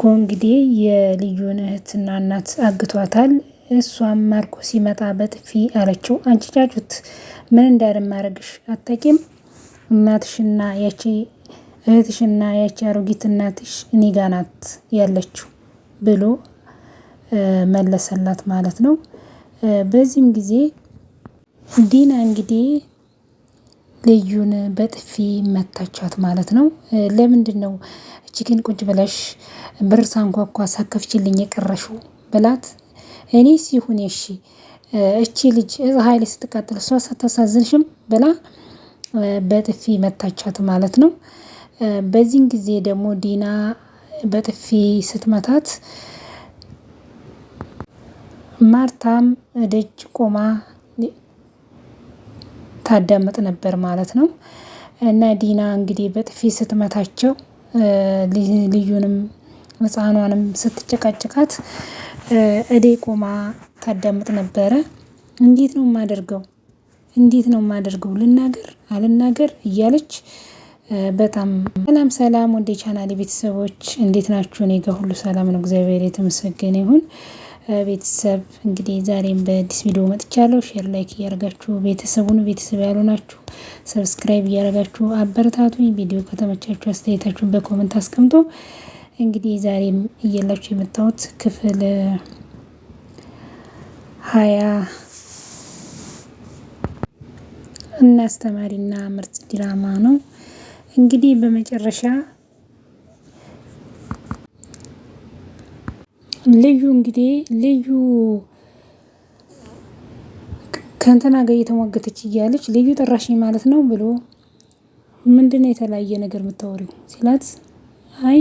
ማርኮ እንግዲህ የልዩን እህትና እናት አግቷታል። እሷም ማርኮ ሲመጣ በጥፊ አለችው። አንቺ ጫጩት ምን እንዳደረግሽ አታውቂም? እናትሽና ያቺ እህትሽና ያቺ አሮጊት እናትሽ እኔ ጋ ናት ያለችው ብሎ መለሰላት ማለት ነው። በዚህም ጊዜ ዲና እንግዲህ ልዩን በጥፊ መታቻት ማለት ነው። ለምንድን ነው እቺ ቁጭ ብለሽ ብር ሳንኳኳ ሳከፍችልኝ የቀረሽው ብላት፣ እኔ ሲሆን እሺ እቺ ልጅ ፀሐይ ላይ ስትቃጠል እሷ ሳታሳዝንሽም ብላ በጥፊ መታቻት ማለት ነው። በዚህን ጊዜ ደግሞ ዲና በጥፊ ስትመታት ማርታም ደጅ ቆማ ታዳምጥ ነበር ማለት ነው። እና ዲና እንግዲህ በጥፊ ስትመታቸው ልዩንም ህፃኗንም ስትጨቃጭቃት እዴ ቆማ ታዳምጥ ነበረ። እንዴት ነው የማደርገው? እንዴት ነው የማደርገው? ልናገር አልናገር እያለች በጣም ሰላም ወደ ቻናሌ ቤተሰቦች እንዴት ናችሁ? እኔ ጋር ሁሉ ሰላም ነው፣ እግዚአብሔር የተመሰገነ ይሁን። ቤተሰብ እንግዲህ ዛሬም በአዲስ ቪዲዮ መጥቻለሁ። ሼር ላይክ እያደረጋችሁ ቤተሰብ ያሉ ናችሁ ሰብስክራይብ እያደረጋችሁ አበረታቱኝ። ቪዲዮ ከተመቻችሁ አስተያየታችሁን በኮመንት አስቀምጡ። እንግዲህ ዛሬም እየላችሁ የመጣሁት ክፍል 20 እና አስተማሪና ምርጥ ድራማ ነው። እንግዲህ በመጨረሻ ልዩ ከእንትና ጋር እየተሟገተች እያለች ልዩ ጠራሽኝ ማለት ነው ብሎ ምንድነው የተለያየ ነገር የምታወሪው ሲላት፣ አይ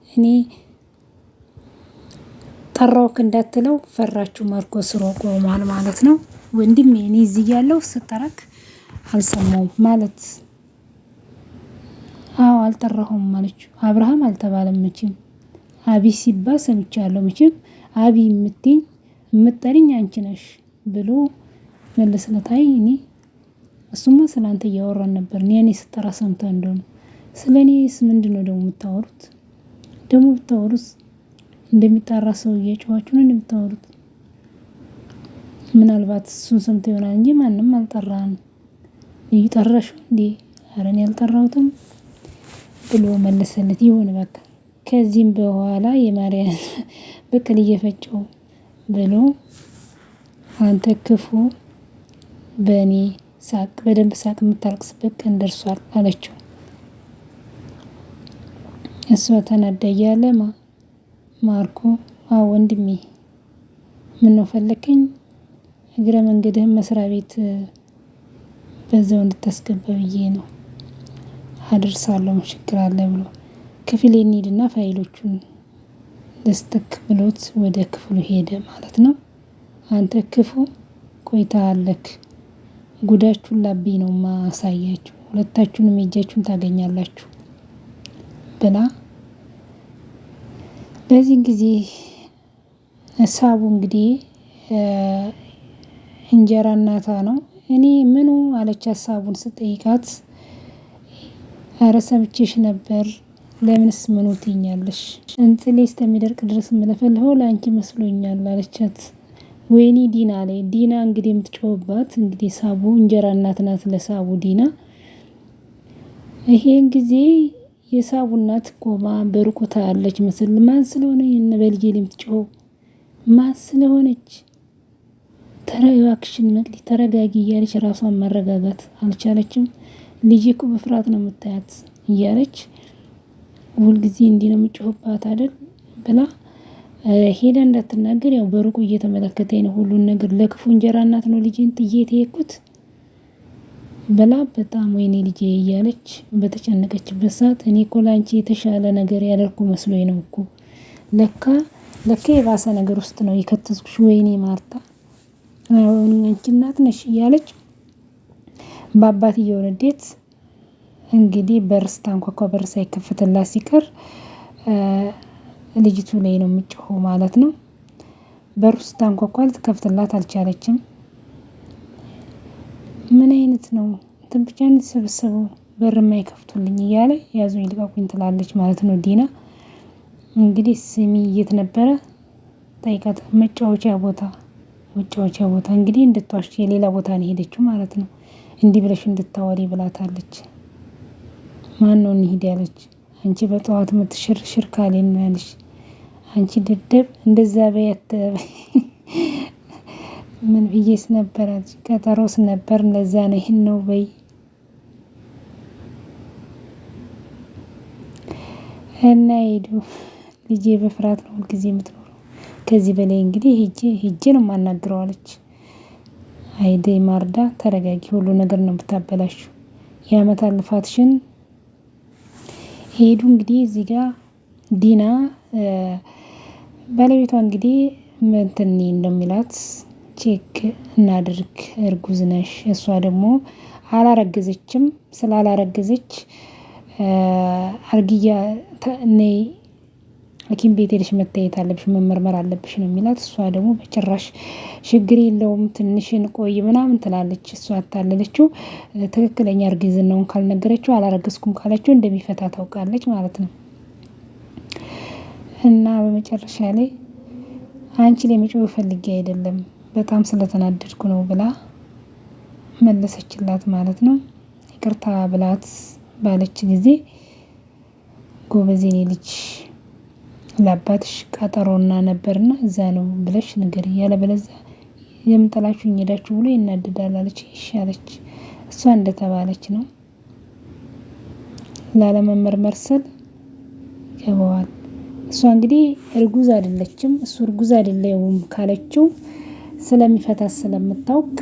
እኔ ጠራውክ እንዳትለው ፈራችሁ ማርኮ ስሮ ቆሟል ማለት ነው። ወንድሜ እኔ እዚህ ያለው ስጠራክ አልሰማውም ማለት አዎ አልጠራሁም ማለችው። አብርሃም አልተባለም መቼም አቢ ሲባል ሰምቻለሁ። መቼም አቢ የምትጠሪኝ አንቺ ነሽ ብሎ መለስለት። አይ እኔ እሱማ ስላንተ እያወራን ነበር። እኔ ስጠራ ሰምተህ እንደሆነ ስለኔስ ምንድነው ደግሞ የምታወሩት? ደግሞ ብታወሩስ እንደሚጣራ ሰው እየጮኻችሁ ነው እንደምታወሩት። ምናልባት እሱን ሰምተህ ይሆናል እንጂ ማንም አልጠራንም። ይጠራሽው እንዴ? ኧረ እኔ አልጠራሁትም ብሎ መለሰለት። ይሁን በቃ ከዚህም በኋላ የማርያም በቀል እየፈጨው ብሎ አንተ ክፉ በእኔ ሳቅ በደንብ ሳቅ የምታለቅስበት ቀን ደርሷል አለችው። እሷ ተናዳ እያለ ማርኮ አዎ ወንድሜ ምነው ፈለከኝ? እግረ መንገድህን መስሪያ ቤት በዛው እንድታስገባ ብዬ ነው አደርሳለሁ ችግር አለ ብሎ ክፍሌ እንሂድና ፋይሎቹን ልስጥክ ብሎት ወደ ክፍሉ ሄደ ማለት ነው። አንተ ክፉ ቆይታ አለክ፣ ጉዳችሁን ላብኝ ነው ማሳያችሁ፣ ሁለታችሁንም እጃችሁን ታገኛላችሁ ብላ በዚህ ጊዜ ሳቡ እንግዲህ እንጀራ እናታ ነው። እኔ ምኑ አለች ሀሳቡን ስጠይቃት፣ ኧረ ሰምቼሽ ነበር ለምንስ ምኑ ትይኛለሽ? እንጥሌ እስከሚደርቅ ድረስ የምለፈልፈው ለአንቺ መስሎኛል አለቻት። ወይኔ ዲና ላይ ዲና እንግዲህ የምትጮህባት እንግዲህ ሳቡ እንጀራ እናት ናት ለሳቡ ዲና። ይሄን ጊዜ የሳቡ እናት ቆማ በሩቁ ታያለች መስል። ማን ስለሆነ ይሄን በልጄ የምትጮኸው ማን ስለሆነች? እባክሽን መቅዲ ተረጋጊ እያለች ራሷን ማረጋጋት አልቻለችም። ልጄ እኮ በፍርሃት ነው የምታያት እያለች ሁልጊዜ እንዲህ ነው የምጮህባት አይደል ብላ ሄዳ እንዳትናገር ያው በሩቁ እየተመለከተኝ ነው ሁሉን ነገር። ለክፉ እንጀራ እናት ነው ልጄን ጥዬ የሄድኩት ብላ በጣም ወይኔ ልጄ እያለች በተጨነቀችበት ሰዓት፣ እኔ እኮ ላንቺ የተሻለ ነገር ያደርኩ መስሎኝ ነው እኮ ለካ የባሰ ነገር ውስጥ ነው የከተትኩሽ። ወይኔ ማርታ አንቺ እናት ነሽ እያለች በአባትየው ንዴት እንግዲህ በር ስታንኳኳ በር ሳይከፈትላት ሲቀር ልጅቱ ላይ ነው የምትጮኸው ማለት ነው። በሩ ስታንኳኳ ልትከፍትላት አልቻለችም። ምን አይነት ነው እንትን ብቻ ነው የተሰበሰበው በር የማይከፍቱልኝ እያለ ያዙኝ ልቀቁኝ ትላለች ማለት ነው ዲና። እንግዲህ ስሚ የት ነበረ ጠይቃት። መጫወቻ ቦታ እንግዲህ እንድትዋሽ የሌላ ቦታ ነው የሄደችው ማለት ነው። እንዲህ ብለሽ እንድታወሪ ብላታለች። ማን ነው እንሂድ ያለች? አንቺ በጠዋት የምትሽርሽር ካሌን ነው ያለች። አንቺ ድድብ እንደዛ በያት ምን ብዬስ ነበር? ቀጠሮስ ነበር ለዛ ነው ይሄን ነው በይ እና ሄዱ። ልጄ በፍርሃት ነው ሁልጊዜ የምትኖረው። ከዚህ በላይ እንግዲህ ሄጄ ነው የማናግረው አለች። አይዴ ማርዳ ተረጋጊ፣ ሁሉ ነገር ነው የምታበላሽው። የአመታት ልፋትሽን ሄዱ። እንግዲህ እዚህ ጋር ዲና ባለቤቷ እንግዲህ እንትን እንደሚላት ቼክ እናድርግ እርጉዝ ነሽ። እሷ ደግሞ አላረገዘችም። ስላላረገዘች አርግያ ነይ ሐኪም ቤት ሄደሽ መታየት አለብሽ፣ መመርመር አለብሽ ነው የሚላት። እሷ ደግሞ በጭራሽ ችግር የለውም ትንሽን ቆይ ምናምን ትላለች። እሷ አታለለችው። ትክክለኛ እርግዝናውን ካልነገረችው አላረገዝኩም ካለችው እንደሚፈታ ታውቃለች ማለት ነው። እና በመጨረሻ ላይ አንቺ ላይ መጮህ ፈልጌ አይደለም በጣም ስለተናደድኩ ነው ብላ መለሰችላት ማለት ነው። ይቅርታ ብላት ባለች ጊዜ ጎበዝ የኔ ልጅ ለአባትሽ ቀጠሮና ነበርና እዛ ነው ብለሽ ንገሪ፣ ያለበለዚያ የምጠላችሁኝ ሄዳችሁ ብሎ ይናደዳል አለች። ይሻለች እሷ እንደተባለች ነው። ላለመመርመር ስል ይገባዋል። እሷ እንግዲህ እርጉዝ አይደለችም። እሱ እርጉዝ አይደለም ካለችው ስለሚፈታት ስለምታውቅ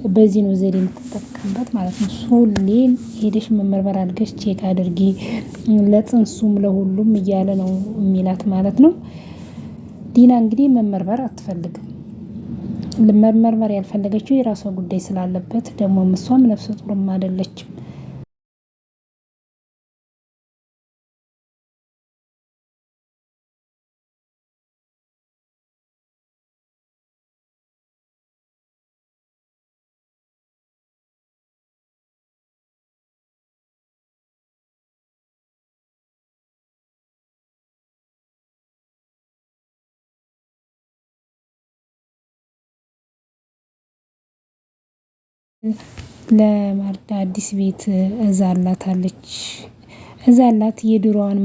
በዚህ ነው ዘዴ የምትጠቀምበት ማለት ነው። ሁሌ ሄደሽ መመርመር አድርገሽ ቼክ አድርጊ ለጽንሱም ለሁሉም እያለ ነው የሚላት ማለት ነው። ዲና እንግዲህ መመርመር አትፈልግም። መመርመር ያልፈለገችው የራሷ ጉዳይ ስላለበት ደግሞ እሷም ነፍሰ ጡርም አይደለችም። ለማርዳ አዲስ ቤት እዛላታለች። እዛላት የድሮዋን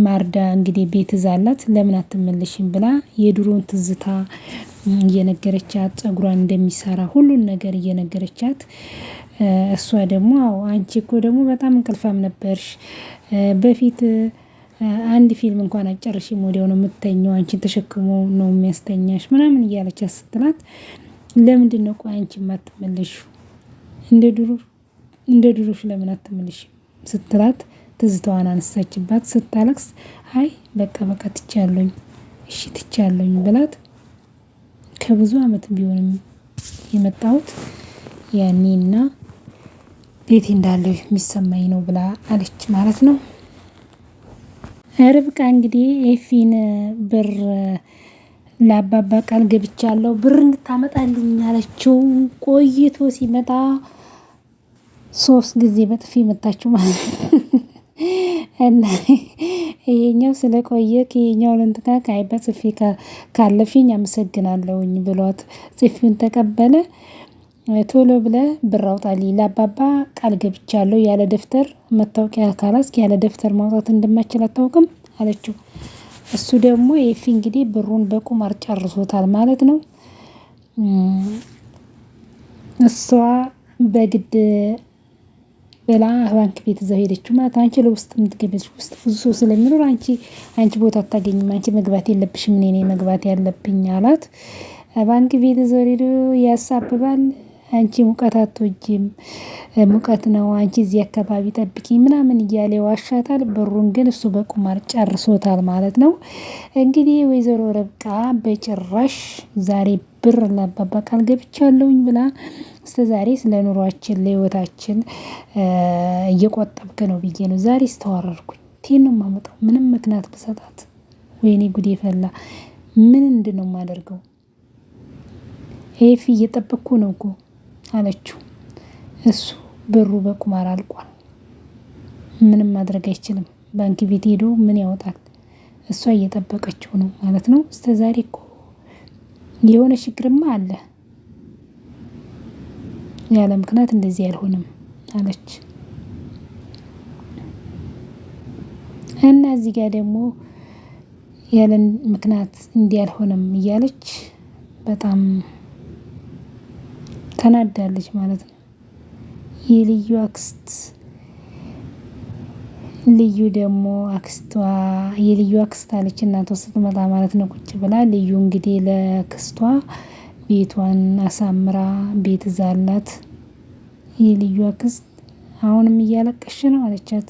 ማርዳ እንግዲህ ቤት እዛላት ለምን አትመለሽም ብላ የድሮን ትዝታ እየነገረቻት ፀጉሯን እንደሚሰራ ሁሉን ነገር እየነገረቻት እሷ ደግሞ አዎ አንቺ እኮ ደግሞ በጣም እንቅልፋም ነበርሽ በፊት አንድ ፊልም እንኳን አጨርሽም ወዲያው ነው የምትተኘው አንቺን ተሸክሞ ነው የሚያስተኛሽ ምናምን እያለቻት ስትላት ለምንድነው ቆይ አንቺ የማትመለሺው እንደ ድሮሽ ለምን አትመለሺም ስትላት ትዝታዋን አነሳችባት። ስታለቅስ አይ በቃ ትቻለሁኝ እሺ ትቻለሁኝ ብላት ከብዙ አመት ቢሆንም የመጣሁት ያኔና ቤቴ እንዳለው የሚሰማኝ ነው ብላ አለች ማለት ነው። ርብቃ እንግዲህ ኤፊን ብር ለአባባ ቃል ገብቻለሁ ብር እንድታመጣልኝ አለችው። ቆይቶ ሲመጣ 3 ጊዜ በጥፊ መታችሁ ማለት ነው። እና ይሄኛው ስለቆየ ይሄኛው ለእንትና ካይ በጥፊ ካለፍሽኝ አመሰግናለሁኝ ብሏት ጥፊውን ተቀበለ። ቶሎ ብለህ ብር አውጣልኝ ለአባባ ቃል ገብቻለሁ ያለ ደብተር መታወቂያ ካላስክ ያለ ደብተር ማውጣት እንደማይችል አታውቅም አለችው። እሱ ደግሞ ኤፊ እንግዲህ ብሩን በቁማር ጨርሶታል ማለት ነው። እሷ በግድ ብላ ባንክ ቤት እዛው ሄደችው ማለት አንቺ ለውስጥ የምትገቢው ውስጥ ብዙ ሰው ስለሚኖር አንቺ ቦታ አታገኝም አንቺ መግባት የለብሽም እኔ መግባት ያለብኝ አላት። ባንክ ቤት እዛው ሄዶ ያሳብባል። አንቺ ሙቀት አትወጂም ሙቀት ነው አንቺ እዚህ አካባቢ ጠብቂኝ ምናምን እያለ ዋሻታል። ብሩን ግን እሱ በቁማር ጨርሶታል ማለት ነው። እንግዲህ ወይዘሮ ርብቃ በጭራሽ ዛሬ ብር ለአባባ ቃል ገብቻለሁኝ ብላ እስከዛሬ ስለ ኑሯችን ለህይወታችን እየቆጠብክ ነው ብዬ ነው ዛሬ ስተዋረድኩኝ ቴን ነው የማመጣው ምንም ምክንያት ብሰጣት ወይኔ ጉዴ ፈላ ምንድነው የማደርገው ኤፊ እየጠበቅኩ ነው እኮ አለችው። እሱ ብሩ በቁማር አልቋል ምንም ማድረግ አይችልም። ባንክ ቤት ሄዶ ምን ያወጣል እሷ እየጠበቀችው ነው ማለት ነው። እስከዛሬ እኮ የሆነ ችግርማ አለ፣ ያለ ምክንያት እንደዚህ አልሆነም አለች። እና እዚህ ጋር ደግሞ ያለ ምክንያት እንዲህ አልሆነም እያለች በጣም ተናዳለች ማለት ነው። የልዩ አክስት ልዩ ደግሞ አክስቷ የልዩ አክስት አለች እናቷ ስትመጣ ማለት ነው ቁጭ ብላ። ልዩ እንግዲህ ለክስቷ ቤቷን አሳምራ ቤት ዛላት። የልዩ አክስት አሁንም እያለቀሽ ነው አለቻት።